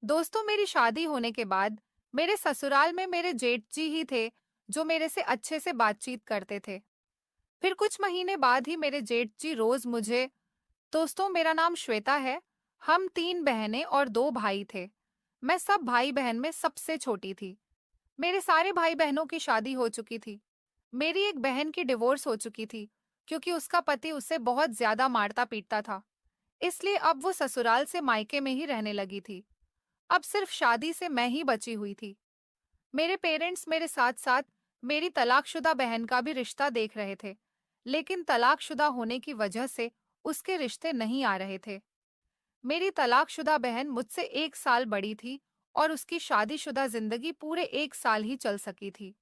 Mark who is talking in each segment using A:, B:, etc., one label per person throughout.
A: दोस्तों, मेरी शादी होने के बाद मेरे ससुराल में मेरे जेठ जी ही थे जो मेरे से अच्छे से बातचीत करते थे। फिर कुछ महीने बाद ही मेरे जेठ जी रोज मुझे, दोस्तों मेरा नाम श्वेता है, हम 3 बहनें और 2 भाई थे। मैं सब भाई बहन में सबसे छोटी थी। मेरे सारे भाई बहनों की शादी हो चुकी थी। मेरी एक बहन की डिवोर्स हो चुकी थी क्योंकि उसका पति उसे बहुत ज्यादा मारता पीटता था। इसलिए अब वो ससुराल से मायके में ही रहने लगी थी। अब सिर्फ शादी से मैं ही बची हुई थी। मेरे पेरेंट्स मेरे साथ-साथ मेरी तलाकशुदा बहन का भी रिश्ता देख रहे थे, लेकिन तलाकशुदा होने की वजह से उसके रिश्ते नहीं आ रहे थे। मेरी तलाकशुदा बहन मुझसे 1 साल बड़ी थी और उसकी शादीशुदा जिंदगी पूरे 1 साल ही चल सकी थी।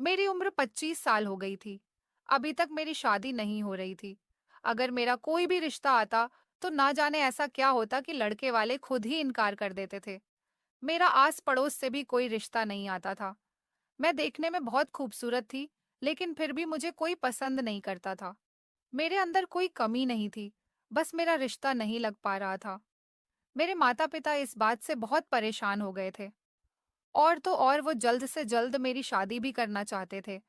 A: मेरी उम्र 25 साल हो गई थी। अभी तक मेरी शादी नहीं हो रही थी। अगर मेरा कोई भी रिश्ता आता, तो ना जाने ऐसा क्या होता कि लड़के वाले खुद ही इनकार कर देते थे। मेरा आस पड़ोस से भी कोई रिश्ता नहीं आता था। मैं देखने में बहुत खूबसूरत थी, लेकिन फिर भी मुझे कोई पसंद नहीं करता था। मेरे अंदर कोई कमी नहीं थी, बस मेरा रिश्ता नहीं लग पा रहा था। मेरे माता पिता इस बात से बहुत परेशान हो गए थे। और तो और वो जल्द से जल्द मेरी शादी भी करना चाहते थे,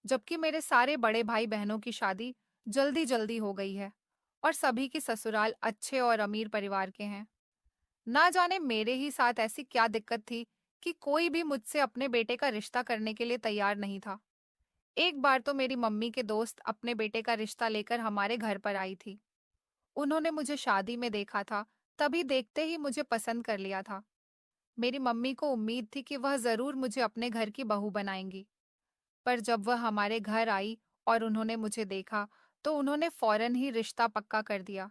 A: जबकि मेरे सारे बड़े भाई बहनों की शादी जल्दी जल्दी हो गई है और सभी की ससुराल अच्छे और अमीर परिवार के हैं। ना जाने मेरे ही साथ ऐसी क्या दिक्कत थी कि कोई भी मुझसे अपने बेटे का रिश्ता करने के लिए तैयार नहीं था। एक बार तो मेरी मम्मी के दोस्त अपने बेटे का रिश्ता लेकर हमारे घर पर आई थी। उन्होंने मुझे शादी में देखा था, तभी देखते ही मुझे पसंद कर लिया था। मेरी मम्मी को उम्मीद थी कि वह जरूर मुझे अपने घर की बहू बनाएंगी, पर जब वह हमारे घर आई और उन्होंने मुझे देखा, तो उन्होंने फौरन ही रिश्ता पक्का कर दिया।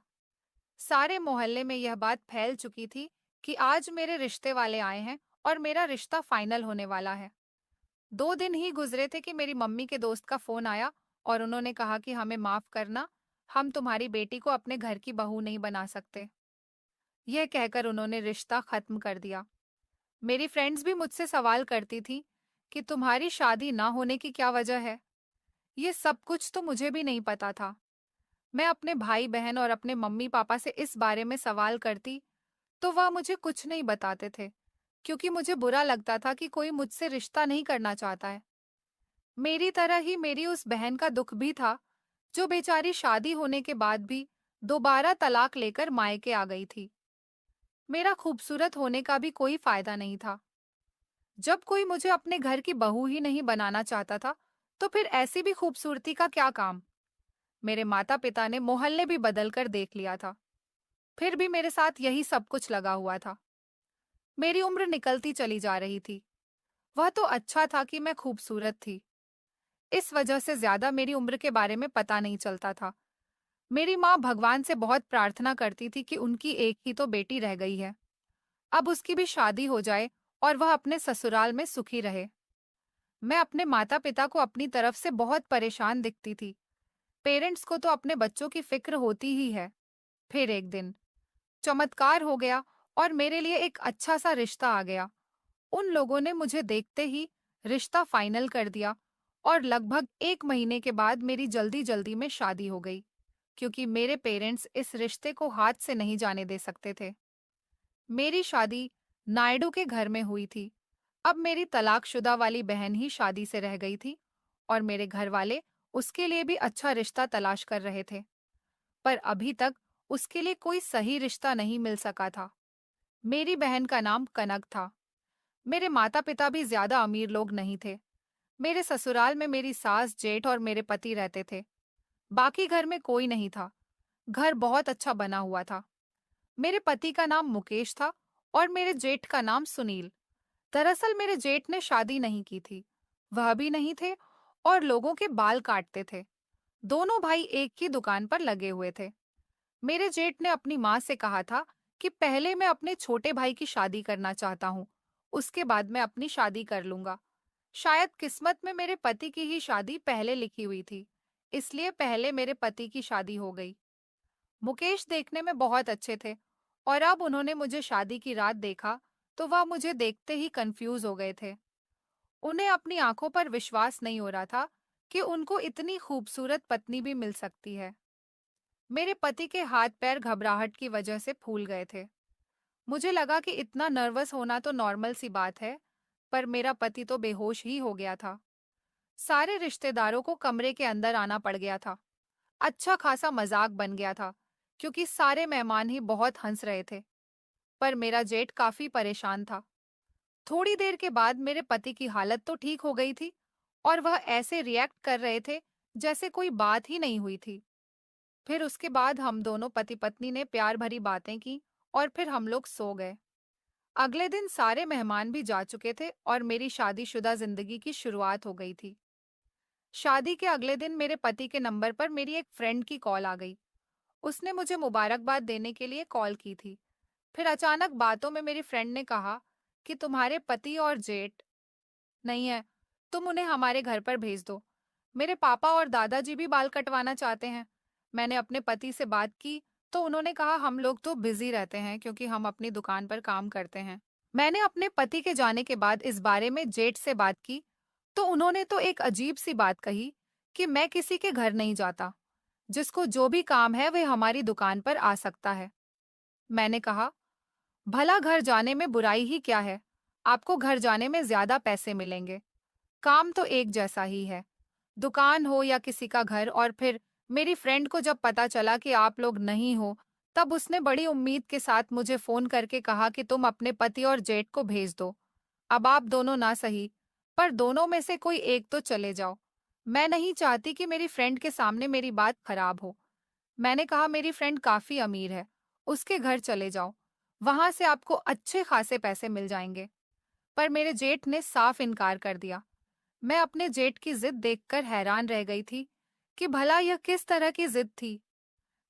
A: सारे मोहल्ले में यह बात फैल चुकी थी कि आज मेरे रिश्ते वाले आए हैं और मेरा रिश्ता फाइनल होने वाला है। 2 दिन ही गुजरे थे कि मेरी मम्मी के दोस्त का फोन आया और उन्होंने कहा कि हमें माफ करना, हम तुम्हारी बेटी को अपने घर की बहू नहीं बना सकते। यह कहकर उन्होंने रिश्ता खत्म कर दिया। मेरी फ्रेंड्स भी मुझसे सवाल करती थी कि तुम्हारी शादी ना होने की क्या वजह है। ये सब कुछ तो मुझे भी नहीं पता था। मैं अपने भाई बहन और अपने मम्मी पापा से इस बारे में सवाल करती, तो वह मुझे कुछ नहीं बताते थे, क्योंकि मुझे बुरा लगता था कि कोई मुझसे रिश्ता नहीं करना चाहता है। मेरी तरह ही मेरी उस बहन का दुख भी था, जो बेचारी शादी होने के बाद भी दोबारा तलाक लेकर मायके आ गई थी। मेरा खूबसूरत होने का भी कोई फायदा नहीं था। जब कोई मुझे अपने घर की बहू ही नहीं बनाना चाहता था, तो फिर ऐसी भी खूबसूरती का क्या काम। मेरे माता पिता ने मोहल्ले भी बदल कर देख लिया था, फिर भी मेरे साथ यही सब कुछ लगा हुआ था। मेरी उम्र निकलती चली जा रही थी। वह तो अच्छा था कि मैं खूबसूरत थी, इस वजह से ज्यादा मेरी उम्र के बारे में पता नहीं चलता था। मेरी माँ भगवान से बहुत प्रार्थना करती थी कि उनकी एक ही तो बेटी रह गई है, अब उसकी भी शादी हो जाए और वह अपने ससुराल में सुखी रहे। मैं अपने माता पिता को अपनी तरफ से बहुत परेशान दिखती थी। पेरेंट्स को तो अपने बच्चों की फिक्र होती ही है। फिर एक दिन चमत्कार हो गया और मेरे लिए एक अच्छा सा रिश्ता आ गया। उन लोगों ने मुझे देखते ही रिश्ता फाइनल कर दिया और लगभग 1 महीने के बाद मेरी जल्दी जल्दी में शादी हो गई, क्योंकि मेरे पेरेंट्स इस रिश्ते को हाथ से नहीं जाने दे सकते थे। मेरी शादी नायडू के घर में हुई थी। अब मेरी तलाकशुदा वाली बहन ही शादी से रह गई थी और मेरे घर वाले उसके लिए भी अच्छा रिश्ता तलाश कर रहे थे, पर अभी तक उसके लिए कोई सही रिश्ता नहीं मिल सका था। मेरी बहन का नाम कनक था। मेरे माता पिता भी ज्यादा अमीर लोग नहीं थे। मेरे ससुराल में मेरी सास जेठ और मेरे पति रहते थे। बाकी घर में कोई नहीं था। घर बहुत अच्छा बना हुआ था। मेरे पति का नाम मुकेश था और मेरे जेठ का नाम सुनील। दरअसल मेरे जेठ ने शादी नहीं की थी, वह भी नहीं थे और लोगों के बाल काटते थे। दोनों भाई एक ही दुकान पर लगे हुए थे। मेरे जेठ ने अपनी माँ से कहा था कि पहले मैं अपने छोटे भाई की शादी करना चाहता हूँ, उसके बाद मैं अपनी शादी कर लूंगा। शायद किस्मत में मेरे पति की ही शादी पहले लिखी हुई थी, इसलिए पहले मेरे पति की शादी हो गई। मुकेश देखने में बहुत अच्छे थे और अब उन्होंने मुझे शादी की रात देखा, तो वह मुझे देखते ही कंफ्यूज हो गए थे। उन्हें अपनी आंखों पर विश्वास नहीं हो रहा था कि उनको इतनी खूबसूरत पत्नी भी मिल सकती है। मेरे पति के हाथ पैर घबराहट की वजह से फूल गए थे। मुझे लगा कि इतना नर्वस होना तो नॉर्मल सी बात है, पर मेरा पति तो बेहोश ही हो गया था। सारे रिश्तेदारों को कमरे के अंदर आना पड़ गया था। अच्छा खासा मजाक बन गया था, क्योंकि सारे मेहमान ही बहुत हंस रहे थे। पर मेरा जेठ काफी परेशान था। थोड़ी देर के बाद मेरे पति की हालत तो ठीक हो गई थी और वह ऐसे रिएक्ट कर रहे थे जैसे कोई बात ही नहीं हुई थी। फिर उसके बाद हम दोनों पति पत्नी ने प्यार भरी बातें की और फिर हम लोग सो गए। अगले दिन सारे मेहमान भी जा चुके थे और मेरी शादीशुदा जिंदगी की शुरुआत हो गई थी। शादी के अगले दिन मेरे पति के नंबर पर मेरी एक फ्रेंड की कॉल आ गई। उसने मुझे मुबारकबाद देने के लिए कॉल की थी। फिर अचानक बातों में मेरी फ्रेंड ने कहा कि तुम्हारे पति और जेठ नहीं है, तुम उन्हें हमारे घर पर भेज दो। मेरे पापा और दादाजी भी बाल कटवाना चाहते हैं। मैंने अपने पति से बात की तो उन्होंने कहा हम लोग तो बिजी रहते हैं क्योंकि हम अपनी दुकान पर काम करते हैं। मैंने अपने पति के जाने के बाद इस बारे में जेठ से बात की तो उन्होंने तो एक अजीब सी बात कही कि मैं किसी के घर नहीं जाता, जिसको जो भी काम है वे हमारी दुकान पर आ सकता है। मैंने कहा, भला घर जाने में बुराई ही क्या है? आपको घर जाने में ज्यादा पैसे मिलेंगे। काम तो एक जैसा ही है, दुकान हो या किसी का घर। और फिर मेरी फ्रेंड को जब पता चला कि आप लोग नहीं हो, तब उसने बड़ी उम्मीद के साथ मुझे फोन करके कहा कि तुम अपने पति और जेठ को भेज दो। अब आप दोनों ना सही, पर दोनों में से कोई एक तो चले जाओ। मैं नहीं चाहती कि मेरी फ्रेंड के सामने मेरी बात खराब हो। मैंने कहा मेरी फ्रेंड काफी अमीर है, उसके घर चले जाओ, वहां से आपको अच्छे खासे पैसे मिल जाएंगे। पर मेरे जेठ ने साफ इनकार कर दिया। मैं अपने जेठ की जिद देखकर हैरान रह गई थी कि भला यह किस तरह की जिद थी।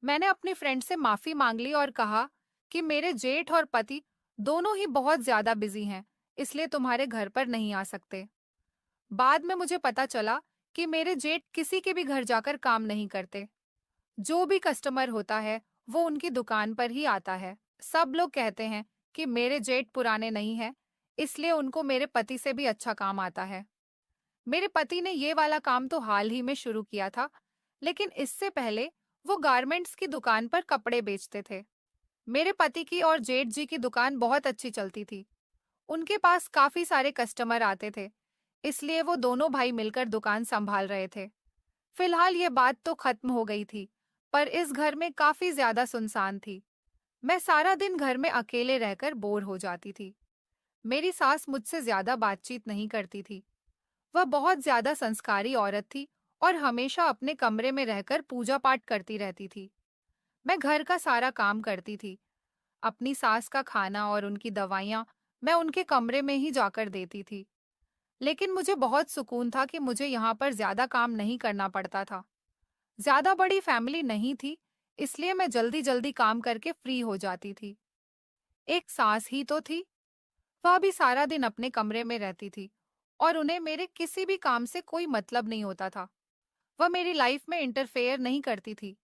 A: मैंने अपनी फ्रेंड से माफी मांग ली और कहा कि मेरे जेठ और पति दोनों ही बहुत ज्यादा बिजी हैं, इसलिए तुम्हारे घर पर नहीं आ सकते। बाद में मुझे पता चला कि मेरे जेठ किसी के भी घर जाकर काम नहीं करते। जो भी कस्टमर होता है वो उनकी दुकान पर ही आता है। सब लोग कहते हैं कि मेरे जेठ पुराने नहीं हैं, इसलिए उनको मेरे पति से भी अच्छा काम आता है। मेरे पति ने ये वाला काम तो हाल ही में शुरू किया था, लेकिन इससे पहले वो गारमेंट्स की दुकान पर कपड़े बेचते थे। मेरे पति की और जेठ जी की दुकान बहुत अच्छी चलती थी। उनके पास काफी सारे कस्टमर आते थे, इसलिए वो दोनों भाई मिलकर दुकान संभाल रहे थे। फिलहाल ये बात तो खत्म हो गई थी, पर इस घर में काफी ज्यादा सुनसान थी। मैं सारा दिन घर में अकेले रहकर बोर हो जाती थी। मेरी सास मुझसे ज्यादा बातचीत नहीं करती थी। वह बहुत ज्यादा संस्कारी औरत थी और हमेशा अपने कमरे में रहकर पूजा पाठ करती रहती थी। मैं घर का सारा काम करती थी। अपनी सास का खाना और उनकी दवाइयाँ मैं उनके कमरे में ही जाकर देती थी। लेकिन मुझे बहुत सुकून था कि मुझे यहाँ पर ज्यादा काम नहीं करना पड़ता था। ज्यादा बड़ी फैमिली नहीं थी, इसलिए मैं जल्दी जल्दी काम करके फ्री हो जाती थी। एक सास ही तो थी, वह भी सारा दिन अपने कमरे में रहती थी और उन्हें मेरे किसी भी काम से कोई मतलब नहीं होता था। वह मेरी लाइफ में इंटरफेयर नहीं करती थी।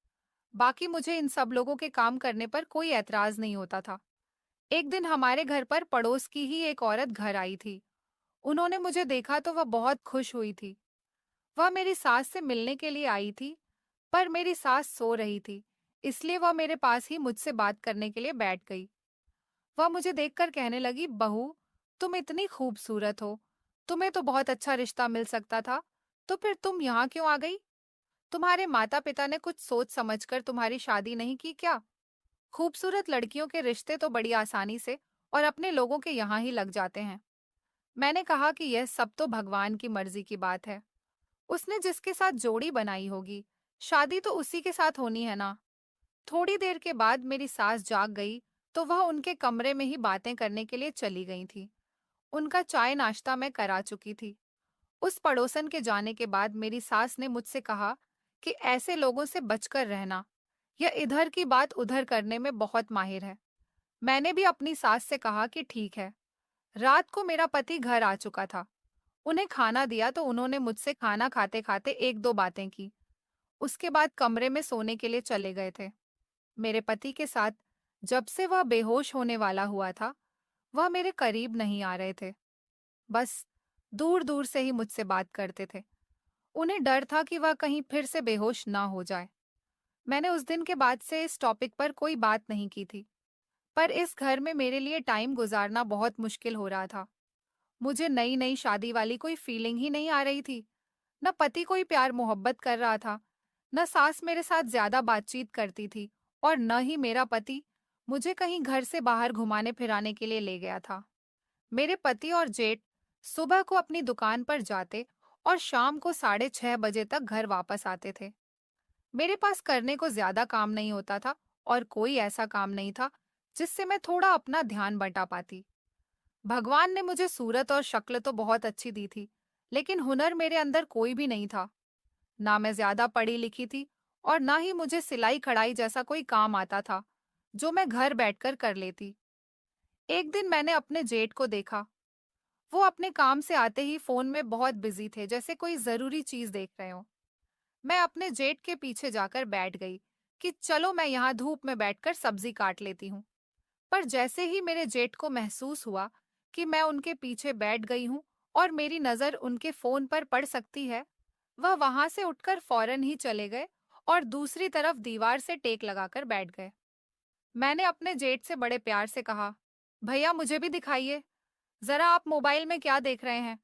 A: बाकी मुझे इन सब लोगों के काम करने पर कोई ऐतराज नहीं होता था। एक दिन हमारे घर पर पड़ोस की ही एक औरत घर आई थी। उन्होंने मुझे देखा तो वह बहुत खुश हुई थी। वह मेरी सास से मिलने के लिए आई थी, पर मेरी सास सो रही थी, इसलिए वह मेरे पास ही मुझसे बात करने के लिए बैठ गई। वह मुझे देखकर कहने लगी, बहू, तुम इतनी खूबसूरत हो, तुम्हें तो बहुत अच्छा रिश्ता मिल सकता था, तो फिर तुम यहाँ क्यों आ गई? तुम्हारे माता पिता ने कुछ सोच समझकर तुम्हारी शादी नहीं की क्या? खूबसूरत लड़कियों के रिश्ते तो बड़ी आसानी से और अपने लोगों के यहाँ ही लग जाते हैं। मैंने कहा कि यह सब तो भगवान की मर्जी की बात है। उसने जिसके साथ जोड़ी बनाई होगी, शादी तो उसी के साथ होनी है ना। थोड़ी देर के बाद मेरी सास जाग गई तो वह उनके कमरे में ही बातें करने के लिए चली गई थी। उनका चाय नाश्ता मैं करा चुकी थी। उस पड़ोसन के जाने के बाद मेरी सास ने मुझसे कहा कि ऐसे लोगों से बचकर रहना। यह इधर की बात उधर करने में बहुत माहिर है। मैंने भी अपनी सास से कहा कि ठीक है। रात को मेरा पति घर आ चुका था। उन्हें खाना दिया तो उन्होंने मुझसे खाना खाते खाते एक दो बातें की। उसके बाद कमरे में सोने के लिए चले गए थे। मेरे पति के साथ जब से वह बेहोश होने वाला हुआ था, वह मेरे करीब नहीं आ रहे थे। बस दूर दूर से ही मुझसे बात करते थे। उन्हें डर था कि वह कहीं फिर से बेहोश ना हो जाए। मैंने उस दिन के बाद से इस टॉपिक पर कोई बात नहीं की थी। पर इस घर में मेरे लिए टाइम गुजारना बहुत मुश्किल हो रहा था। मुझे नई नई शादी वाली कोई फीलिंग ही नहीं आ रही थी। न पति कोई प्यार मोहब्बत कर रहा था, न सास मेरे साथ ज्यादा बातचीत करती थी, और न ही मेरा पति मुझे कहीं घर से बाहर घुमाने फिराने के लिए ले गया था। मेरे पति और जेठ सुबह को अपनी दुकान पर जाते और शाम को 6:30 बजे तक घर वापस आते थे। मेरे पास करने को ज्यादा काम नहीं होता था, और कोई ऐसा काम नहीं था जिससे मैं थोड़ा अपना ध्यान बटा पाती। भगवान ने मुझे सूरत और शक्ल तो बहुत अच्छी दी थी, लेकिन हुनर मेरे अंदर कोई भी नहीं था। ना मैं ज्यादा पढ़ी लिखी थी, और ना ही मुझे सिलाई कढ़ाई जैसा कोई काम आता था जो मैं घर बैठकर कर लेती। एक दिन मैंने अपने जेठ को देखा। वो अपने काम से आते ही फोन में बहुत बिजी थे, जैसे कोई जरूरी चीज देख रहे हो। मैं अपने जेठ के पीछे जाकर बैठ गई कि चलो मैं यहाँ धूप में बैठकर सब्जी काट लेती हूँ। पर जैसे ही मेरे जेठ को महसूस हुआ कि मैं उनके पीछे बैठ गई हूँ और मेरी नजर उनके फोन पर पड़ सकती है, वह वहां से उठकर फौरन ही चले गए और दूसरी तरफ दीवार से टेक लगाकर बैठ गए। मैंने अपने जेठ से बड़े प्यार से कहा, भैया मुझे भी दिखाइए, जरा आप मोबाइल में क्या देख रहे हैं?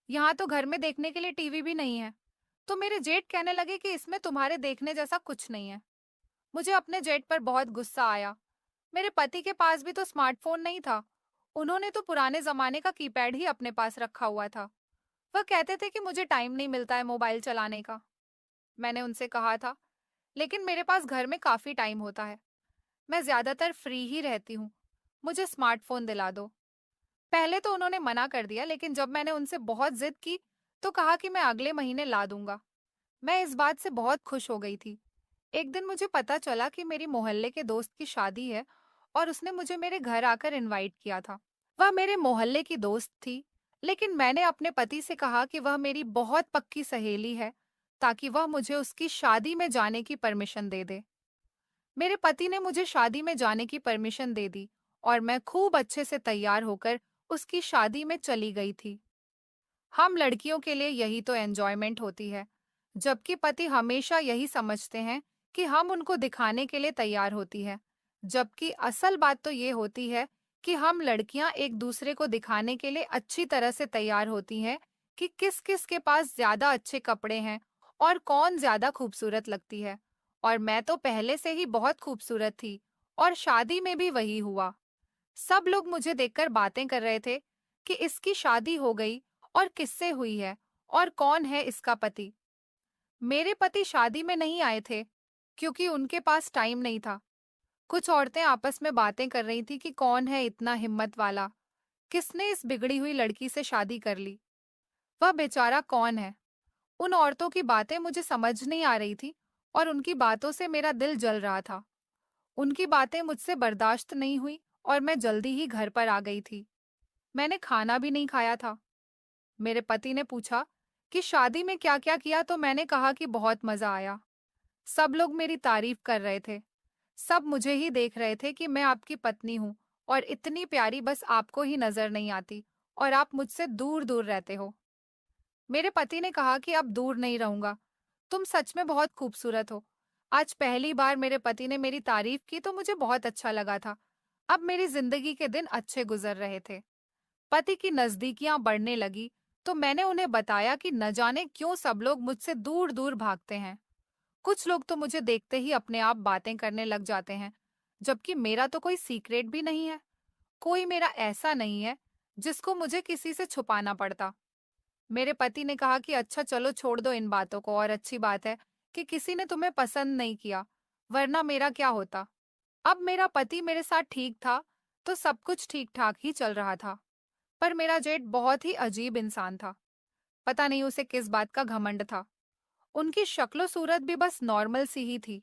A: यहाँ तो घर में देखने के लिए टीवी भी नहीं है। तो मेरे जेठ कहने लगे कि इसमें तुम्हारे देखने जैसा कुछ नहीं है। मुझे अपने जेठ पर बहुत गुस्सा आया। मेरे पति के पास भी तो स्मार्टफोन नहीं था। उन्होंने तो पुराने जमाने का कीपैड ही अपने पास रखा हुआ था। वह कहते थे कि मुझे टाइम नहीं मिलता है मोबाइल चलाने का। मैंने उनसे कहा था, लेकिन मेरे पास घर में काफी टाइम होता है। मैं ज्यादातर फ्री ही रहती हूँ। मुझे स्मार्टफोन दिला दो। पहले तो उन्होंने मना कर दिया, लेकिन जब मैंने उनसे बहुत जिद की तो कहा कि मैं अगले महीने ला दूंगा। मैं इस बात से बहुत खुश हो गई थी। एक दिन मुझे पता चला कि मेरी मोहल्ले के दोस्त की शादी है, और उसने मुझे मेरे घर आकर इनवाइट किया था। वह मेरे मोहल्ले की दोस्त थी, लेकिन मैंने अपने पति से कहा कि वह मेरी बहुत पक्की सहेली है, ताकि वह मुझे उसकी शादी में जाने की परमिशन दे दे। मेरे पति ने मुझे शादी में जाने की परमिशन दे दी, और मैं खूब अच्छे से तैयार होकर उसकी शादी में चली गई थी। हम लड़कियों के लिए यही तो एंजॉयमेंट होती है, जबकि पति हमेशा यही समझते हैं कि हम उनको दिखाने के लिए तैयार होती है। जबकि असल बात तो ये होती है कि हम लड़कियां एक दूसरे को दिखाने के लिए अच्छी तरह से तैयार होती हैं कि किस किस के पास ज्यादा अच्छे कपड़े हैं और कौन ज्यादा खूबसूरत लगती है। और मैं तो पहले से ही बहुत खूबसूरत थी, और शादी में भी वही हुआ। सब लोग मुझे देखकर बातें कर रहे थे कि इसकी शादी हो गई और किससे हुई है, और कौन है इसका पति। मेरे पति शादी में नहीं आए थे क्योंकि उनके पास टाइम नहीं था। कुछ औरतें आपस में बातें कर रही थी कि कौन है इतना हिम्मत वाला, किसने इस बिगड़ी हुई लड़की से शादी कर ली। वह बेचारा कौन है? उन औरतों की बातें मुझे समझ नहीं आ रही थी, और उनकी बातों से मेरा दिल जल रहा था। उनकी बातें मुझसे बर्दाश्त नहीं हुई, और मैं जल्दी ही घर पर आ गई थी। मैंने खाना भी नहीं खाया था। मेरे पति ने पूछा कि शादी में क्या क्या किया, तो मैंने कहा कि बहुत मजा आया। सब लोग मेरी तारीफ कर रहे थे। सब मुझे ही देख रहे थे कि मैं आपकी पत्नी हूँ, और इतनी प्यारी बस आपको ही नजर नहीं आती, और आप मुझसे दूर दूर रहते हो। मेरे पति ने कहा कि अब दूर नहीं रहूंगा। तुम सच में बहुत खूबसूरत हो। आज पहली बार मेरे पति ने मेरी तारीफ की तो मुझे बहुत अच्छा लगा था। अब मेरी जिंदगी के दिन अच्छे गुजर रहे थे। पति की नजदीकियां बढ़ने लगी, तो मैंने उन्हें बताया कि न जाने क्यों सब लोग मुझसे दूर दूर भागते हैं। कुछ लोग तो मुझे देखते ही अपने आप बातें करने लग जाते हैं, जबकि मेरा तो कोई सीक्रेट भी नहीं है। कोई मेरा ऐसा नहीं है जिसको मुझे किसी से छुपाना पड़ता। मेरे पति ने कहा कि अच्छा चलो छोड़ दो इन बातों को, और अच्छी बात है कि किसी ने तुम्हें पसंद नहीं किया, वरना मेरा क्या होता। अब मेरा पति मेरे साथ ठीक था, तो सब कुछ ठीक ठाक ही चल रहा था। पर मेरा जेठ बहुत ही अजीब इंसान था। पता नहीं उसे किस बात का घमंड था। उनकी शक्लो सूरत भी बस नॉर्मल सी ही थी।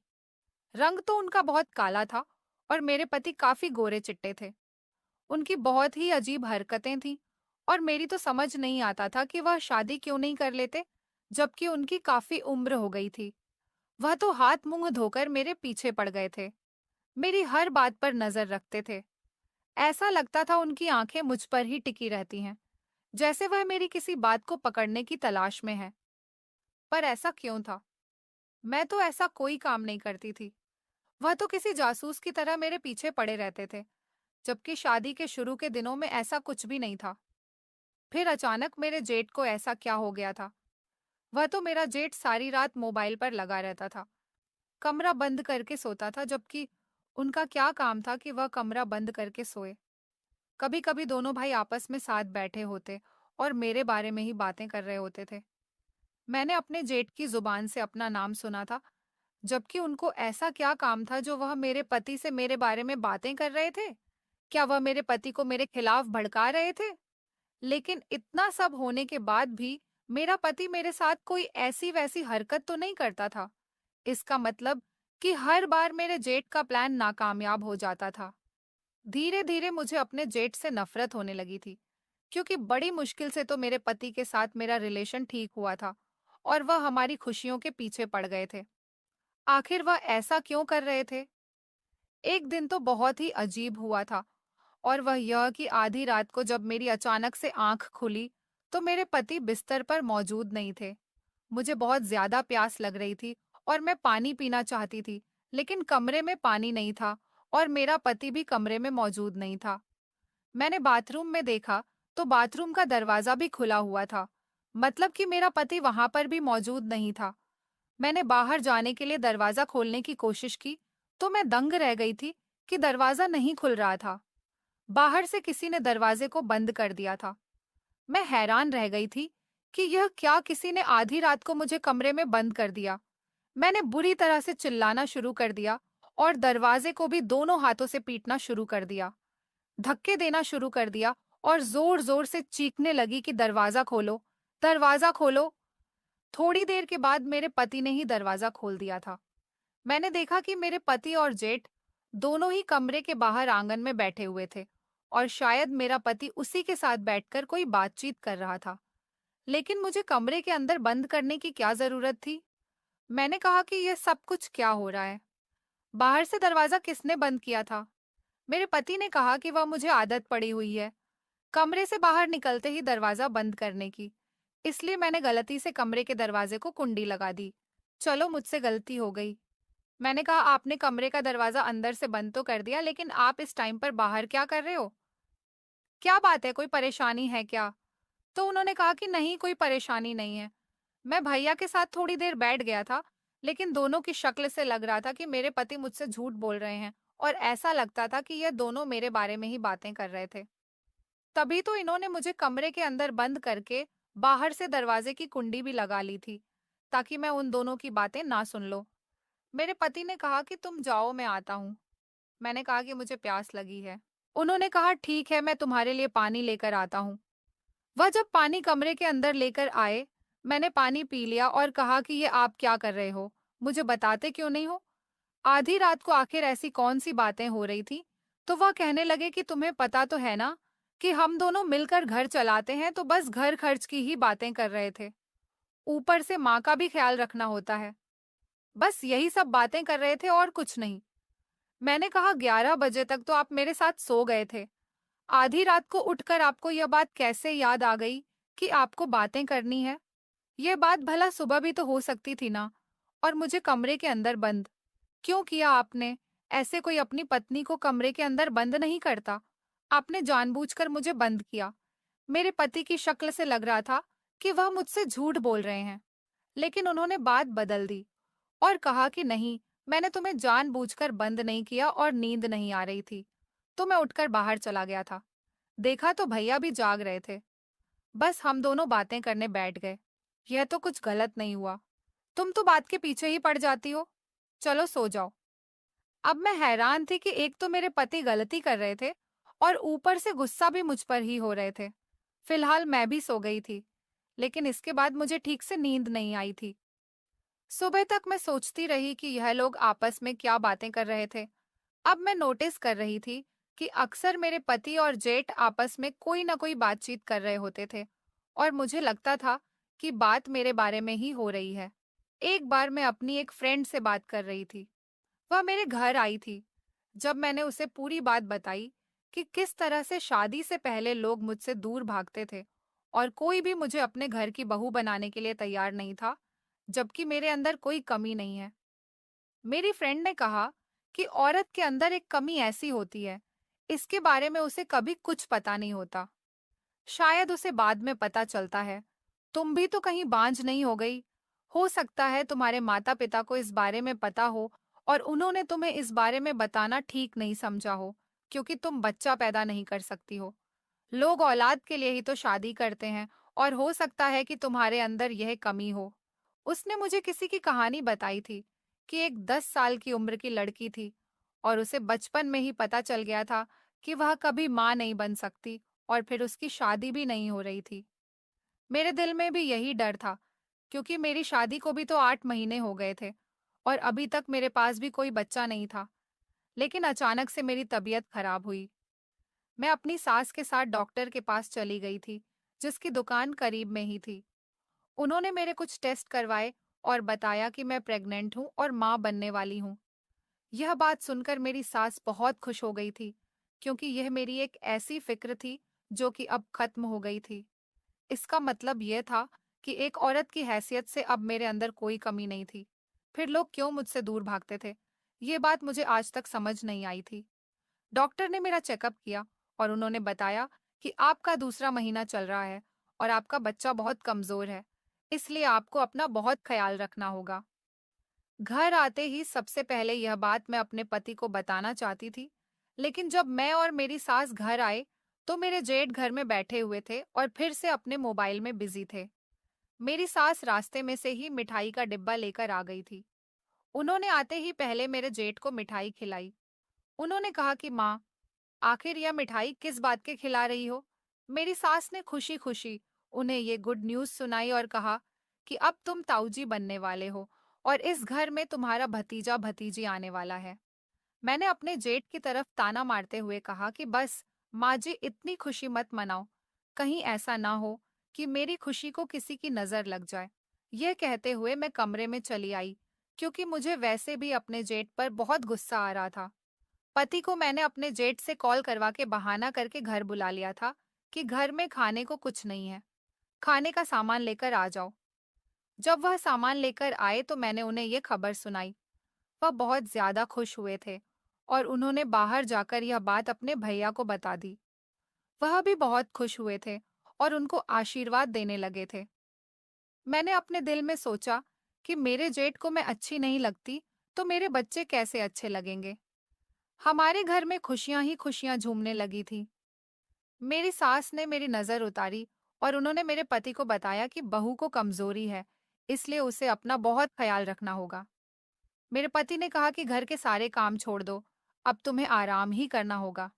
A: रंग तो उनका बहुत काला था, और मेरे पति काफी गोरे चिट्टे थे। उनकी बहुत ही अजीब हरकतें थीं, और मेरी तो समझ नहीं आता था कि वह शादी क्यों नहीं कर लेते, जबकि उनकी काफी उम्र हो गई थी। वह तो हाथ मुंह धोकर मेरे पीछे पड़ गए थे। मेरी हर बात पर नजर रखते थे। ऐसा लगता था उनकी आंखें मुझ पर ही टिकी रहती हैं, जैसे वह मेरी किसी बात को पकड़ने की तलाश में है। पर ऐसा क्यों था? मैं तो ऐसा कोई काम नहीं करती थी। वह तो किसी जासूस की तरह मेरे पीछे पड़े रहते थे। जबकि शादी के शुरू के दिनों में ऐसा कुछ भी नहीं था। फिर अचानक मेरे जेठ को ऐसा क्या हो गया था? वह तो मेरा जेठ सारी रात मोबाइल पर लगा रहता था, कमरा बंद करके सोता था, जबकि उनका क्या काम था कि वह कमरा बंद करके सोए। कभी कभी दोनों भाई आपस में साथ बैठे होते और मेरे बारे में ही बातें कर रहे होते थे। मैंने अपने जेठ की जुबान से अपना नाम सुना था, जबकि उनको ऐसा क्या काम था जो वह मेरे पति से मेरे बारे में बातें कर रहे थे? क्या वह मेरे पति को मेरे खिलाफ भड़का रहे थे? लेकिन इतना सब होने के बाद भी मेरा पति मेरे साथ कोई ऐसी वैसी हरकत तो नहीं करता था। इसका मतलब कि हर बार मेरे जेठ का प्लान नाकामयाब हो जाता था। धीरे धीरे मुझे अपने जेठ से नफरत होने लगी थी, क्योंकि बड़ी मुश्किल से तो मेरे पति के साथ मेरा रिलेशन ठीक हुआ था और वह हमारी खुशियों के पीछे पड़ गए थे। आखिर वह ऐसा क्यों कर रहे थे? एक दिन तो बहुत ही अजीब हुआ था, और वह यह कि आधी रात को जब मेरी अचानक से आंख खुली तो मेरे पति बिस्तर पर मौजूद नहीं थे। मुझे बहुत ज्यादा प्यास लग रही थी और मैं पानी पीना चाहती थी, लेकिन कमरे में पानी नहीं था और मेरा पति भी कमरे में मौजूद नहीं था। मैंने बाथरूम में देखा तो बाथरूम का दरवाजा भी खुला हुआ था, मतलब कि मेरा पति वहां पर भी मौजूद नहीं था। मैंने बाहर जाने के लिए दरवाजा खोलने की कोशिश की तो मैं दंग रह गई थी कि दरवाजा नहीं खुल रहा था। बाहर से किसी ने दरवाजे को बंद कर दिया था। मैं हैरान रह गई थी कि यह क्या, किसी ने आधी रात को मुझे कमरे में बंद कर दिया। मैंने बुरी तरह से चिल्लाना शुरू कर दिया और दरवाजे को भी दोनों हाथों से पीटना शुरू कर दिया, धक्के देना शुरू कर दिया और जोर जोर से चीखने लगी कि दरवाजा खोलो, दरवाजा खोलो। थोड़ी देर के बाद मेरे पति ने ही दरवाजा खोल दिया था। मैंने देखा कि मेरे पति और जेठ दोनों ही कमरे के बाहर आंगन में बैठे हुए थे और शायद मेरा पति उसी के साथ बैठकर कोई बातचीत कर रहा था। लेकिन मुझे कमरे के अंदर बंद करने की क्या जरूरत थी? मैंने कहा कि यह सब कुछ क्या हो रहा है? बाहर से दरवाजा किसने बंद किया था? मेरे पति ने कहा कि वह मुझे आदत पड़ी हुई है कमरे से बाहर निकलते ही दरवाजा बंद करने की, इसलिए मैंने गलती से कमरे के दरवाजे को कुंडी लगा दी। चलो, मुझसे गलती हो गई। मैंने कहा, आपने कमरे का दरवाजा अंदर से बंद तो कर दिया, लेकिन आप इस टाइम पर बाहर क्या कर रहे हो? क्या बात है, कोई परेशानी है क्या? तो उन्होंने कहा कि नहीं, कोई परेशानी नहीं है। मैं भैया के साथ थोड़ी देर बैठ गया था, लेकिन दोनों की शक्ल से लग रहा था कि मेरे पति मुझसे झूठ बोल रहे हैं और ऐसा लगता था कि यह दोनों मेरे बारे में ही बातें कर रहे थे। तभी तो इन्होंने मुझे कमरे के अंदर बंद करके बाहर से दरवाजे की कुंडी भी लगा ली थी, ताकि मैं उन दोनों की बातें ना सुन लो। मेरे पति ने कहा कि तुम जाओ, मैं आता हूँ। मैंने कहा कि मुझे प्यास लगी है। उन्होंने कहा ठीक है, मैं तुम्हारे लिए पानी लेकर आता हूँ। वह जब पानी कमरे के अंदर लेकर आए, मैंने पानी पी लिया और कहा कि ये आप क्या कर रहे हो? मुझे बताते क्यों नहीं हो? आधी रात को आखिर ऐसी कौन सी बातें हो रही थी? तो वह कहने लगे कि तुम्हें पता तो है ना कि हम दोनों मिलकर घर चलाते हैं, तो बस घर खर्च की ही बातें कर रहे थे। ऊपर से माँ का भी ख्याल रखना होता है। बस यही सब बातें कर रहे थे और कुछ नहीं। मैंने कहा 11 बजे तक तो आप मेरे साथ सो गए थे। आधी रात को उठकर आपको यह बात कैसे याद आ गई कि आपको बातें करनी है? यह बात भला सुबह भी तो हो सकती थी ना? और मुझे कमरे के अंदर बंद क्यों किया आपने? ऐसे कोई अपनी पत्नी को कमरे के अंदर बंद नहीं करता। आपने जानबूझकर मुझे बंद किया। मेरे पति की शक्ल से लग रहा था कि वह मुझसे झूठ बोल रहे हैं, लेकिन उन्होंने बात बदल दी और कहा कि नहीं, मैंने तुम्हें जानबूझकर बंद नहीं किया और नींद नहीं आ रही थी, तो मैं उठकर बाहर चला गया था। देखा तो भैया भी जाग रहे थे। बस हम दोनों बातें करने बैठ गए। यह तो कुछ गलत नहीं हुआ। तुम तो बात के पीछे ही पड़ जाती हो। चलो सो जाओ। अब मैं हैरान थी कि एक तो मेरे पति गलती कर रहे थे और ऊपर से गुस्सा भी मुझ पर ही हो रहे थे। फिलहाल मैं भी सो गई थी, लेकिन इसके बाद मुझे ठीक से नींद नहीं आई थी। सुबह तक मैं सोचती रही कि यह लोग आपस में क्या बातें कर रहे थे। अब मैं नोटिस कर रही थी कि अक्सर मेरे पति और जेठ आपस में कोई ना कोई बातचीत कर रहे होते थे और मुझे लगता था कि बात मेरे बारे में ही हो रही है। एक बार मैं अपनी एक फ्रेंड से बात कर रही थी। वह मेरे घर आई थी। जब मैंने उसे पूरी बात बताई कि किस तरह से शादी से पहले लोग मुझसे दूर भागते थे और कोई भी मुझे अपने घर की बहू बनाने के लिए तैयार नहीं था, जबकि मेरे अंदर कोई कमी नहीं है। मेरी फ्रेंड ने कहा कि औरत के अंदर एक कमी ऐसी होती है, इसके बारे में उसे कभी कुछ पता नहीं होता। शायद उसे बाद में पता चलता है। तुम भी तो कहीं बांझ नहीं हो गई। हो सकता है तुम्हारे माता पिता को इस बारे में पता हो और उन्होंने तुम्हें इस बारे में बताना ठीक नहीं समझा हो, क्योंकि तुम बच्चा पैदा नहीं कर सकती हो। लोग औलाद के लिए ही तो शादी करते हैं, और हो सकता है कि तुम्हारे अंदर यह कमी हो। उसने मुझे किसी की कहानी बताई थी कि एक 10 साल की उम्र की लड़की थी और उसे बचपन में ही पता चल गया था कि वह कभी माँ नहीं बन सकती, और फिर उसकी शादी भी नहीं हो रही थी। मेरे दिल में भी यही डर था, क्योंकि मेरी शादी को भी तो 8 महीने हो गए थे और अभी तक मेरे पास भी कोई बच्चा नहीं था। लेकिन अचानक से मेरी तबीयत खराब हुई। मैं अपनी सास के साथ डॉक्टर के पास चली गई थी, जिसकी दुकान करीब में ही थी। उन्होंने मेरे कुछ टेस्ट करवाए और बताया कि मैं प्रेग्नेंट हूँ और माँ बनने वाली हूँ। यह बात सुनकर मेरी सास बहुत खुश हो गई थी, क्योंकि यह मेरी एक ऐसी फिक्र थी जो कि अब खत्म हो गई थी। इसका मतलब यह था कि एक औरत की हैसियत से अब मेरे अंदर कोई कमी नहीं थी। फिर लोग क्यों मुझसे दूर भागते थे? ये बात मुझे आज तक समझ नहीं आई थी। डॉक्टर ने मेरा चेकअप किया और उन्होंने बताया कि आपका दूसरा महीना चल रहा है और आपका बच्चा बहुत कमजोर है, इसलिए आपको अपना बहुत ख्याल रखना होगा। घर आते ही सबसे पहले यह बात मैं अपने पति को बताना चाहती थी, लेकिन जब मैं और मेरी सास घर आए, तो मेरे जेठ घर में बैठे हुए थे और फिर से अपने मोबाइल में बिजी थे। मेरी सास रास्ते में से ही मिठाई का डिब्बा लेकर आ गई थी। उन्होंने आते ही पहले मेरे जेठ को मिठाई खिलाई। उन्होंने कहा कि माँ, आखिर यह मिठाई किस बात के खिला रही हो? मेरी सास ने खुशी खुशी उन्हें ये गुड न्यूज सुनाई और कहा कि अब तुम ताऊजी बनने वाले हो और इस घर में तुम्हारा भतीजा भतीजी आने वाला है। मैंने अपने जेठ की तरफ ताना मारते हुए कहा कि बस माँ जी, इतनी खुशी मत मनाओ। कहीं ऐसा ना हो कि मेरी खुशी को किसी की नजर लग जाए। यह कहते हुए मैं कमरे में चली आई, क्योंकि मुझे वैसे भी अपने जेठ पर बहुत गुस्सा आ रहा था। पति को मैंने अपने जेठ से कॉल करवा के बहाना करके घर बुला लिया था कि घर में खाने को कुछ नहीं है, खाने का सामान लेकर आ जाओ। जब वह सामान लेकर आए तो मैंने उन्हें ये खबर सुनाई। वह बहुत ज्यादा खुश हुए थे और उन्होंने बाहर जाकर यह बात अपने भैया को बता दी। वह भी बहुत खुश हुए थे और उनको आशीर्वाद देने लगे थे। मैंने अपने दिल में सोचा कि मेरे जेठ को मैं अच्छी नहीं लगती, तो मेरे बच्चे कैसे अच्छे लगेंगे। हमारे घर में खुशियां ही खुशियां झूमने लगी थी। मेरी सास ने मेरी नजर उतारी और उन्होंने मेरे पति को बताया कि बहू को कमजोरी है, इसलिए उसे अपना बहुत ख्याल रखना होगा। मेरे पति ने कहा कि घर के सारे काम छोड़ दो, अब तुम्हें आराम ही करना होगा।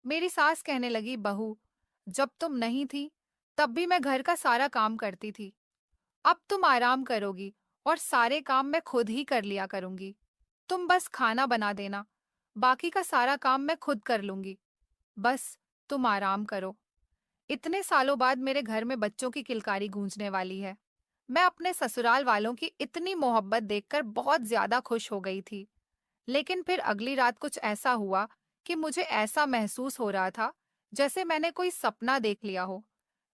A: मेरी सास कहने लगी, बहू, जब तुम नहीं थी तब भी मैं घर का सारा काम करती थी। अब तुम आराम करोगी और सारे काम मैं खुद ही कर लिया करूंगी। तुम बस खाना बना देना, बाकी का सारा काम मैं खुद कर लूंगी। बस तुम आराम करो। इतने सालों बाद मेरे घर में बच्चों की किलकारी गूंजने वाली है। मैं अपने ससुराल वालों की इतनी मोहब्बत देखकर बहुत ज्यादा खुश हो गई थी। लेकिन फिर अगली रात कुछ ऐसा हुआ कि मुझे ऐसा महसूस हो रहा था जैसे मैंने कोई सपना देख लिया हो,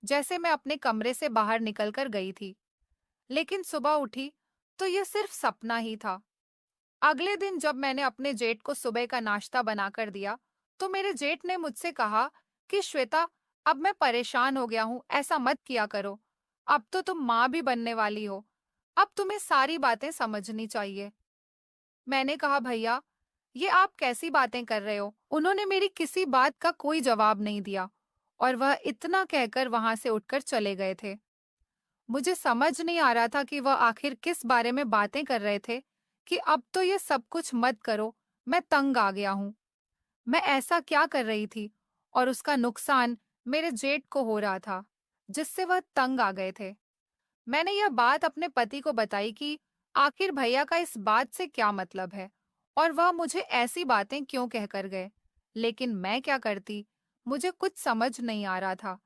A: जैसे मैं अपने कमरे से बाहर निकलकर गई थी, लेकिन सुबह उठी तो यह सिर्फ सपना ही था। अगले दिन जब मैंने अपने जेठ को सुबह का नाश्ता बनाकर दिया, तो मेरे जेठ ने मुझसे कहा कि श्वेता, अब मैं परेशान हो गया हूँ, ऐसा मत किया करो। अब तो तुम माँ भी बनने वाली हो, अब तुम्हें सारी बातें समझनी चाहिए। मैंने कहा, भैया, ये आप कैसी बातें कर रहे हो? उन्होंने मेरी किसी बात का कोई जवाब नहीं दिया और वह इतना कहकर वहां से उठकर चले गए थे। मुझे समझ नहीं आ रहा था कि वह आखिर किस बारे में बातें कर रहे थे कि अब तो ये सब कुछ मत करो, मैं तंग आ गया हूँ। मैं ऐसा क्या कर रही थी और उसका नुकसान मेरे जेठ को हो रहा था, जिससे वह तंग आ गए थे। मैंने यह बात अपने पति को बताई कि आखिर भैया का इस बात से क्या मतलब है और वह मुझे ऐसी बातें क्यों कहकर गए। लेकिन मैं क्या करती, मुझे कुछ समझ नहीं आ रहा था।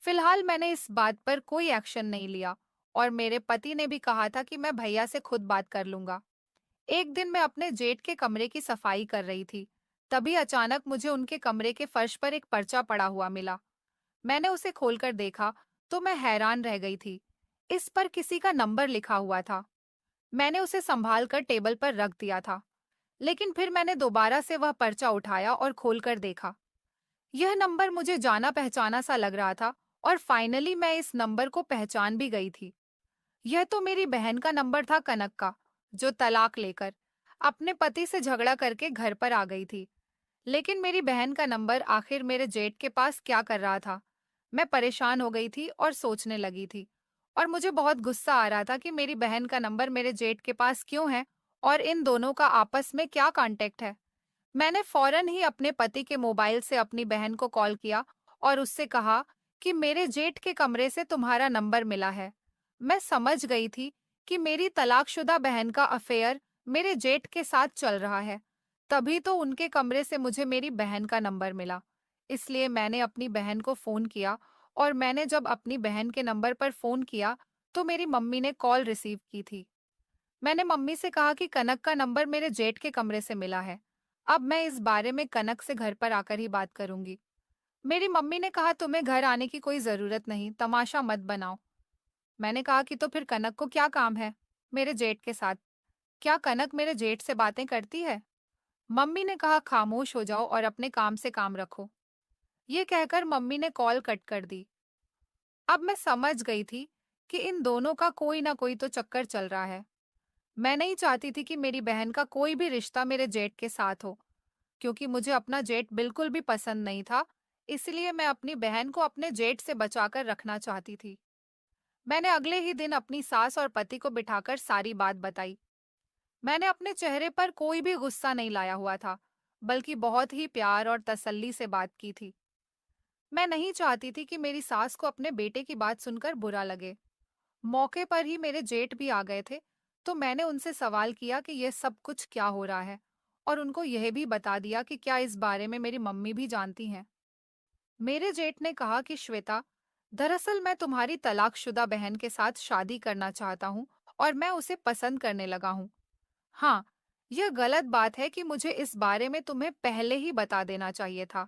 A: फिलहाल मैंने इस बात पर कोई एक्शन नहीं लिया और मेरे पति ने भी कहा था कि मैं भैया से खुद बात कर लूंगा। एक दिन मैं अपने जेठ के कमरे की सफाई कर रही थी, तभी अचानक मुझे उनके कमरे के फर्श पर एक पर्चा पड़ा हुआ मिला। मैंने उसे खोलकर देखा तो मैं हैरान रह गई थी। इस पर किसी का नंबर लिखा हुआ था। मैंने उसे संभाल कर टेबल पर रख दिया था। लेकिन फिर मैंने दोबारा से वह पर्चा उठाया और खोलकर देखा। यह नंबर मुझे जाना पहचाना सा लग रहा था और फाइनली मैं इस नंबर को पहचान भी गई थी। यह तो मेरी बहन का नंबर था, कनक का, जो तलाक लेकर अपने पति से झगड़ा करके घर पर आ गई थी। लेकिन मेरी बहन का नंबर आखिर मेरे जेठ के पास क्या कर रहा था? मैं परेशान हो गई थी और सोचने लगी थी, और मुझे बहुत गुस्सा आ रहा था कि मेरी बहन का नंबर मेरे जेठ के पास क्यों है और इन दोनों का आपस में क्या कांटेक्ट है। मैंने फौरन ही अपने पति के मोबाइल से अपनी बहन को कॉल किया और उससे कहा कि मेरे जेठ के कमरे से तुम्हारा नंबर मिला है। मैं समझ गई थी कि मेरी तलाकशुदा बहन का अफेयर मेरे जेठ के साथ चल रहा है, तभी तो उनके कमरे से मुझे मेरी बहन का नंबर मिला। इसलिए मैंने अपनी बहन को फोन किया, और मैंने जब अपनी बहन के नंबर पर फोन किया तो मेरी मम्मी ने कॉल रिसीव की थी। मैंने मम्मी से कहा कि कनक का नंबर मेरे जेठ के कमरे से मिला है। अब मैं इस बारे में कनक से घर पर आकर ही बात करूंगी। मेरी मम्मी ने कहा तुम्हें घर आने की कोई जरूरत नहीं, तमाशा मत बनाओ। मैंने कहा कि तो फिर कनक को क्या काम है मेरे जेठ के साथ? क्या कनक मेरे जेठ से बातें करती है? मम्मी ने कहा खामोश हो जाओ और अपने काम से काम रखो। ये कहकर मम्मी ने कॉल कट कर दी। अब मैं समझ गई थी कि इन दोनों का कोई ना कोई तो चक्कर चल रहा है। मैं नहीं चाहती थी कि मेरी बहन का कोई भी रिश्ता मेरे जेठ के साथ हो, क्योंकि मुझे अपना जेठ बिल्कुल भी पसंद नहीं था। इसलिए मैं अपनी बहन को अपने जेठ से बचाकर रखना चाहती थी। मैंने अगले ही दिन अपनी सास और पति को बिठाकर सारी बात बताई। मैंने अपने चेहरे पर कोई भी गुस्सा नहीं लाया हुआ था, बल्कि बहुत ही प्यार और तसल्ली से बात की थी। मैं नहीं चाहती थी कि मेरी सास को अपने बेटे की बात सुनकर बुरा लगे। मौके पर ही मेरे जेठ भी आ गए थे, तो मैंने उनसे सवाल किया कि यह सब कुछ क्या हो रहा है, और उनको यह भी बता दिया कि क्या इस बारे में मेरी मम्मी भी जानती हैं। मेरे जेठ ने कहा कि श्वेता, दरअसल मैं तुम्हारी तलाकशुदा बहन के साथ शादी करना चाहता हूँ और मैं उसे पसंद करने लगा हूँ। हाँ, यह गलत बात है कि मुझे इस बारे में तुम्हें पहले ही बता देना चाहिए था।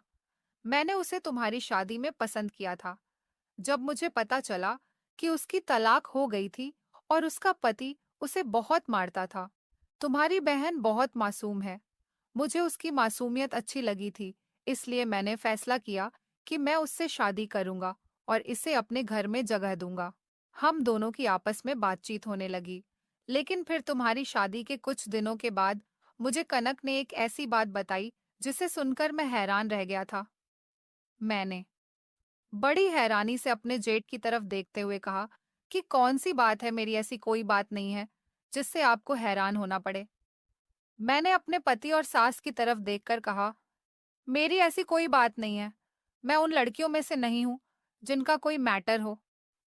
A: मैंने उसे तुम्हारी शादी में पसंद किया था। जब मुझे पता चला कि उसकी तलाक हो गई थी और उसका पति उसे बहुत मारता था। तुम्हारी बहन बहुत मासूम है। मुझे उसकी मासूमियत अच्छी लगी थी, इसलिए मैंने फैसला किया कि मैं उससे शादी करूंगा और इसे अपने घर में जगह दूंगा। हम दोनों की आपस में बातचीत होने लगी। लेकिन फिर तुम्हारी शादी के कुछ दिनों के बाद मुझे कनक ने एक ऐसी बात बताई जिसे सुनकर मैं हैरान रह गया था। मैंने बड़ी हैरानी से अपने जेठ की तरफ देखते हुए कहा कि कौन सी बात है, मेरी ऐसी कोई बात नहीं है जिससे आपको हैरान होना पड़े। मैंने अपने पति और सास की तरफ देखकर कहा, मेरी ऐसी कोई बात नहीं है। मैं उन लड़कियों में से नहीं हूं जिनका कोई मैटर हो।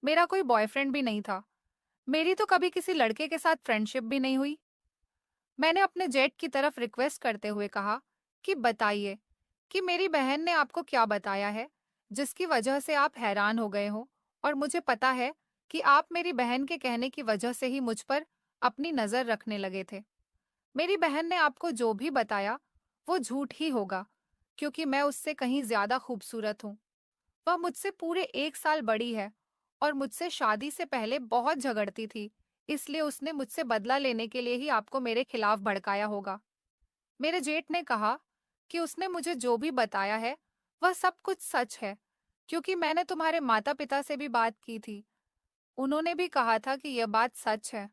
A: मेरा कोई बॉयफ्रेंड भी नहीं था। मेरी तो कभी किसी लड़के के साथ फ्रेंडशिप भी नहीं हुई। मैंने अपने जेठ की तरफ रिक्वेस्ट करते हुए कहा कि बताइए कि मेरी बहन ने आपको क्या बताया है जिसकी वजह से आप हैरान हो गए हो, और मुझे पता है कि आप मेरी बहन के कहने की वजह से ही मुझ पर अपनी नजर रखने लगे थे। मेरी बहन ने आपको जो भी बताया वो झूठ ही होगा, क्योंकि मैं उससे कहीं ज्यादा खूबसूरत हूँ। वह मुझसे पूरे 1 साल बड़ी है और मुझसे शादी से पहले बहुत झगड़ती थी, इसलिए उसने मुझसे बदला लेने के लिए ही आपको मेरे खिलाफ भड़काया होगा। मेरे जेठ ने कहा कि उसने मुझे जो भी बताया है वह सब कुछ सच है, क्योंकि मैंने तुम्हारे माता पिता से भी बात की थी। उन्होंने भी कहा था कि यह बात सच है,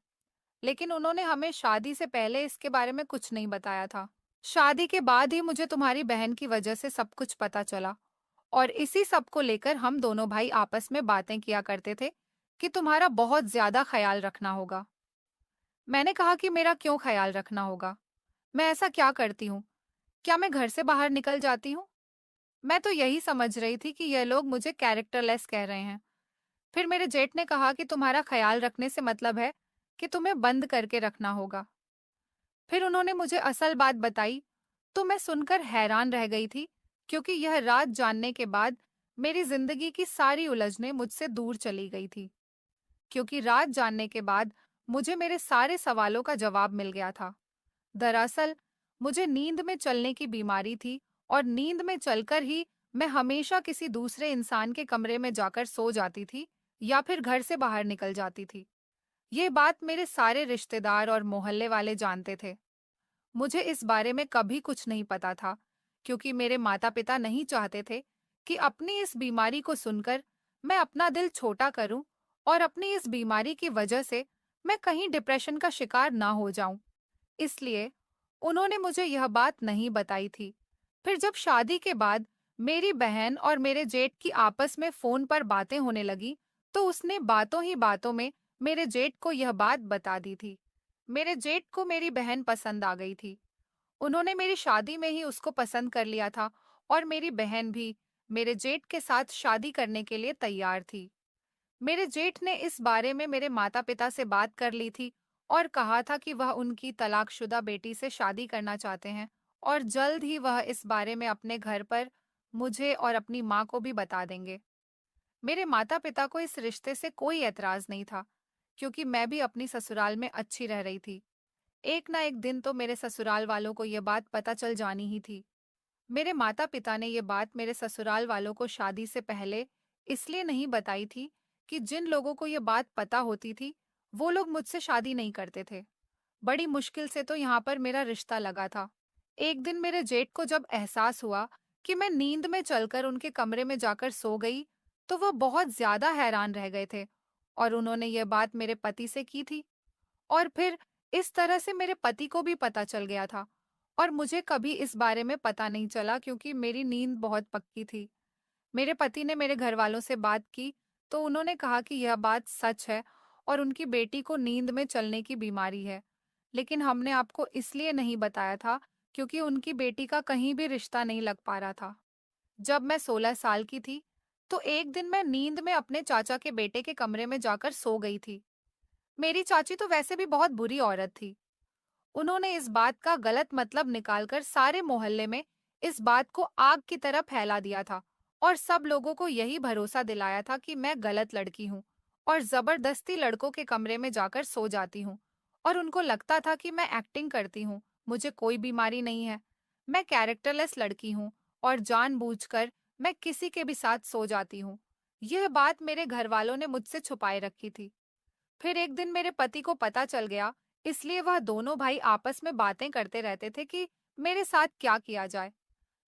A: लेकिन उन्होंने हमें शादी से पहले इसके बारे में कुछ नहीं बताया था। शादी के बाद ही मुझे तुम्हारी बहन की वजह से सब कुछ पता चला, और इसी सब को लेकर हम दोनों भाई आपस में बातें किया करते थे कि तुम्हारा बहुत ज्यादा ख्याल रखना होगा। मैंने कहा कि मेरा क्यों ख्याल रखना होगा? मैं ऐसा क्या करती हूँ? क्या मैं घर से बाहर निकल जाती हूँ? मैं तो यही समझ रही थी कि यह लोग मुझे कैरेक्टरलेस कह रहे हैं। फिर मेरे जेठ ने कहा कि तुम्हारा ख्याल रखने से मतलब है कि तुम्हें बंद करके रखना होगा। फिर उन्होंने मुझे असल बात बताई, तो मैं सुनकर हैरान रह गई थी, क्योंकि यह रात जानने के बाद मेरी जिंदगी की सारी उलझनें मुझसे दूर चली गई थी। क्योंकि रात जानने के बाद मुझे मेरे सारे सवालों का जवाब मिल गया था। दरअसल मुझे नींद में चलने की बीमारी थी, और नींद में चलकर ही मैं हमेशा किसी दूसरे इंसान के कमरे में जाकर सो जाती थी या फिर घर से बाहर निकल जाती थी। ये बात मेरे सारे रिश्तेदार और मोहल्ले वाले जानते थे। मुझे इस बारे में कभी कुछ नहीं पता था, क्योंकि मेरे माता-पिता नहीं चाहते थे कि अपनी इस बीमारी को सुनकर मैं अपना दिल छोटा करूं और अपनी इस बीमारी की वजह से मैं कहीं डिप्रेशन का शिकार ना हो जाऊं। इसलिए उन्होंने मुझे यह बात नहीं बताई थी। फिर जब शादी के बाद मेरी बहन और मेरे जेठ की आपस में फोन पर बातें होने लगी, तो उसने बातों ही बातों में मेरे जेठ को यह बात बता दी थी। मेरे जेठ को मेरी बहन पसंद आ गई थी। उन्होंने मेरी शादी में ही उसको पसंद कर लिया था और मेरी बहन भी मेरे जेठ के साथ शादी करने के लिए तैयार थी। मेरे जेठ ने इस बारे में मेरे माता-पिता से बात कर ली थी और कहा था कि वह उनकी तलाकशुदा बेटी से शादी करना चाहते हैं और जल्द ही वह इस बारे में अपने घर पर मुझे और अपनी माँ को भी बता देंगे। मेरे माता-पिता को इस रिश्ते से कोई ऐतराज नहीं था, क्योंकि मैं भी अपनी ससुराल में अच्छी रह रही थी। एक ना एक दिन तो मेरे ससुराल वालों को ये बात पता चल जानी ही थी। मेरे माता-पिता ने ये बात मेरे ससुराल वालों को शादी से पहले इसलिए नहीं बताई थी कि जिन लोगों को ये बात पता होती थी, वो लोग मुझसे शादी नहीं करते थे। बड़ी मुश्किल से तो यहाँ पर मेरा रिश्ता लगा था। एक दिन मेरे जेठ को जब एहसास हुआ कि मैं नींद में चलकर उनके कमरे में जाकर सो गई, तो वो बहुत ज्यादा हैरान रह गए थे और उन्होंने ये बात मेरे पति से की थी। और फिर इस तरह से मेरे पति को भी पता चल गया था और मुझे कभी इस बारे में पता नहीं चला, क्योंकि मेरी नींद बहुत पक्की थी। मेरे पति ने मेरे घर वालों से बात की, तो उन्होंने कहा कि यह बात सच है और उनकी बेटी को नींद में चलने की बीमारी है। लेकिन हमने आपको इसलिए नहीं बताया था क्योंकि उनकी बेटी का कहीं भी रिश्ता नहीं लग पा रहा था। जब मैं 16 साल की थी, तो एक दिन मैं नींद में अपने चाचा के बेटे के कमरे में जाकर सो गई थी। मेरी चाची तो वैसे भी बहुत बुरी औरत थी। उन्होंने इस बात का गलत मतलब निकालकर सारे मोहल्ले में इस बात को आग की तरह फैला दिया था और सब लोगों को यही भरोसा दिलाया था कि मैं गलत लड़की हूँ और जबरदस्ती लड़कों के कमरे में जाकर सो जाती हूँ। और उनको लगता था कि मैं एक्टिंग करती हूँ, मुझे कोई बीमारी नहीं है, मैं कैरेक्टरलेस लड़की हूँ और जानबूझकर मैं किसी के भी साथ सो जाती हूँ। यह बात मेरे घर वालों ने मुझसे छुपाए रखी थी। फिर एक दिन मेरे पति को पता चल गया, इसलिए वह दोनों भाई आपस में बातें करते रहते थे कि मेरे साथ क्या किया जाए।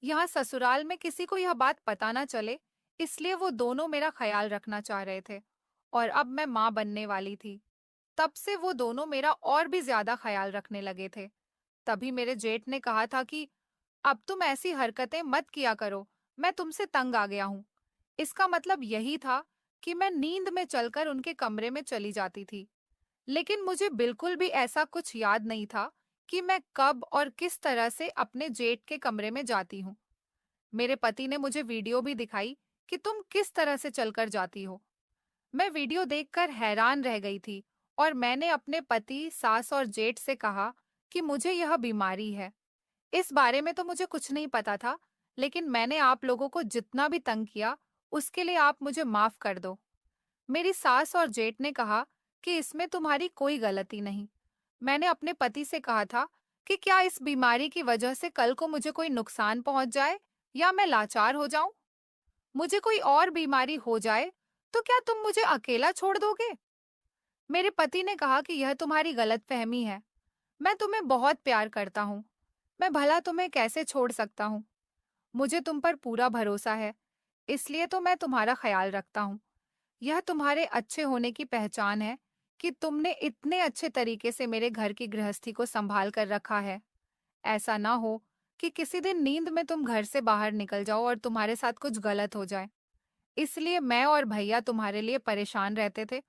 A: यहाँ ससुराल में किसी को यह बात पता ना चले, इसलिए वो दोनों मेरा ख्याल रखना चाह रहे थे और अब मैं माँ बनने वाली थी। तब से वो दोनों मेरा और भी ज्यादा ख्याल रखने लगे थे। तभी मेरे जेठ ने कहा था कि अब तुम ऐसी हरकतें मत किया करो, मैं तुमसे तंग आ गया हूँ। इसका मतलब यही था कि मैं नींद में चलकर उनके कमरे में चली जाती थी। लेकिन मुझे बिल्कुल भी ऐसा कुछ याद नहीं था कि मैं कब और किस तरह से अपने जेठ के कमरे में जाती हूँ। मेरे पति ने मुझे वीडियो भी दिखाई कि तुम किस तरह से चलकर जाती हो। मैं वीडियो देखकर हैरान रह गई थी और मैंने अपने पति, सास और जेठ से कहा कि मुझे यह बीमारी है। इस बारे में तो मुझे कुछ नहीं पता था, लेकिन मैंने आप लोगों को जितना भी तंग किया, उसके लिए आप मुझे माफ कर दो। मेरी सास और जेठ ने कहा कि इसमें तुम्हारी कोई गलती नहीं। मैंने अपने पति से कहा था कि क्या इस बीमारी की वजह से कल को मुझे कोई नुकसान पहुंच जाए या मैं लाचार हो जाऊं, मुझे कोई और बीमारी हो जाए, तो क्या तुम मुझे अकेला छोड़ दोगे? मेरे पति ने कहा कि यह तुम्हारी गलतफहमी है। मैं तुम्हें बहुत प्यार करता हूँ। मैं भला तुम्हें कैसे छोड़ सकता हूँ? मुझे तुम पर पूरा भरोसा है, इसलिए तो मैं तुम्हारा ख्याल रखता हूँ। यह तुम्हारे अच्छे होने की पहचान है कि तुमने इतने अच्छे तरीके से मेरे घर की गृहस्थी को संभाल कर रखा है। ऐसा ना हो कि किसी दिन नींद में तुम घर से बाहर निकल जाओ और तुम्हारे साथ कुछ गलत हो जाए। इसलिए मैं और भैया तुम्हारे लिए परेशान रहते थे।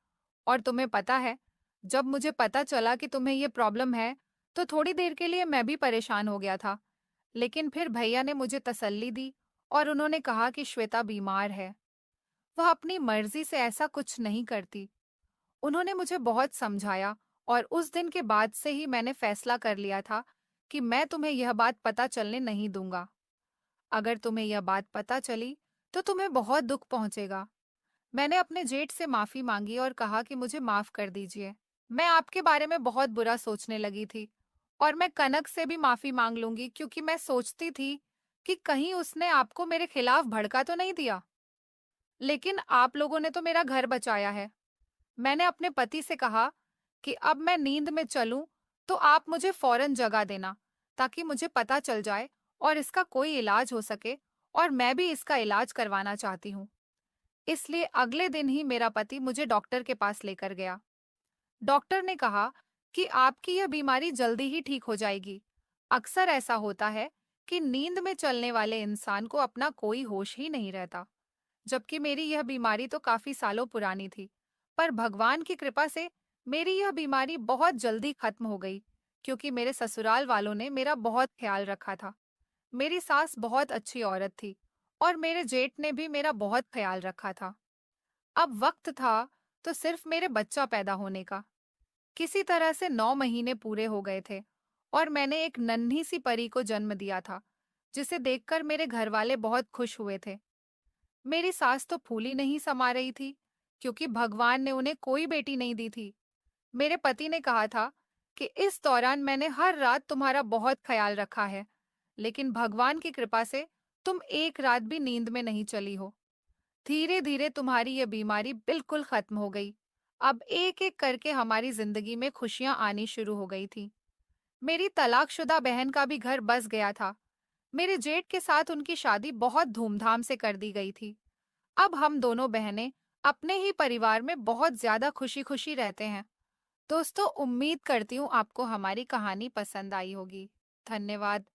A: और तुम्हें पता है, जब मुझे पता चला कि तुम्हें ये प्रॉब्लम है, तो थोड़ी देर के लिए मैं भी परेशान हो गया था। लेकिन फिर भैया ने मुझे तसल्ली दी और उन्होंने कहा कि श्वेता बीमार है, वह अपनी मर्जी से ऐसा कुछ नहीं करती। उन्होंने मुझे बहुत समझाया और उस दिन के बाद से ही मैंने फैसला कर लिया था कि मैं तुम्हें यह बात पता चलने नहीं दूंगा। अगर तुम्हें यह बात पता चली, तो तुम्हें बहुत दुख पहुंचेगा। मैंने अपने जेठ से माफी मांगी और कहा कि मुझे माफ कर दीजिए। मैं आपके बारे में बहुत बुरा सोचने लगी थी और मैं कनक से भी माफी मांग लूंगी, क्योंकि मैं सोचती थी कि कहीं उसने आपको मेरे खिलाफ भड़का तो नहीं दिया। लेकिन आप लोगों ने तो मेरा घर बचाया है। मैंने अपने पति से कहा कि अब मैं नींद में चलूं तो आप मुझे फौरन जगा देना, ताकि मुझे पता चल जाए और इसका कोई इलाज हो सके, और मैं भी इसका इलाज करवाना चाहती हूँ। इसलिए अगले दिन ही मेरा पति मुझे डॉक्टर के पास लेकर गया। डॉक्टर ने कहा कि आपकी यह बीमारी जल्दी ही ठीक हो जाएगी। अक्सर ऐसा होता है कि नींद में चलने वाले इंसान को अपना कोई होश ही नहीं रहता। जबकि मेरी यह बीमारी तो काफी सालों पुरानी थी, पर भगवान की कृपा से मेरी यह बीमारी बहुत जल्दी खत्म हो गई, क्योंकि मेरे ससुराल वालों ने मेरा बहुत ख्याल रखा था। मेरी सास बहुत अच्छी औरत थी और मेरे जेठ ने भी मेरा बहुत ख्याल रखा था। अब वक्त था तो सिर्फ मेरे बच्चा पैदा होने का। किसी तरह से 9 महीने पूरे हो गए थे और मैंने एक नन्ही सी परी को जन्म दिया था, जिसे देखकर मेरे घर वाले बहुत खुश हुए थे। मेरी सास तो फूली नहीं समा रही थी, क्योंकि भगवान ने उन्हें कोई बेटी नहीं दी थी। मेरे पति ने कहा था कि इस दौरान मैंने हर रात तुम्हारा बहुत ख्याल रखा है, लेकिन भगवान की कृपा से तुम एक रात भी नींद में नहीं चली हो। धीरे धीरे तुम्हारी यह बीमारी बिल्कुल खत्म हो गई। अब एक एक करके हमारी जिंदगी में खुशियां आनी शुरू हो गई थी। मेरी तलाकशुदा बहन का भी घर बस गया था। मेरे जेठ के साथ उनकी शादी बहुत धूमधाम से कर दी गई थी। अब हम दोनों बहनें अपने ही परिवार में बहुत ज्यादा खुशी खुशी रहते हैं। दोस्तों, उम्मीद करती हूँ आपको हमारी कहानी पसंद आई होगी। धन्यवाद।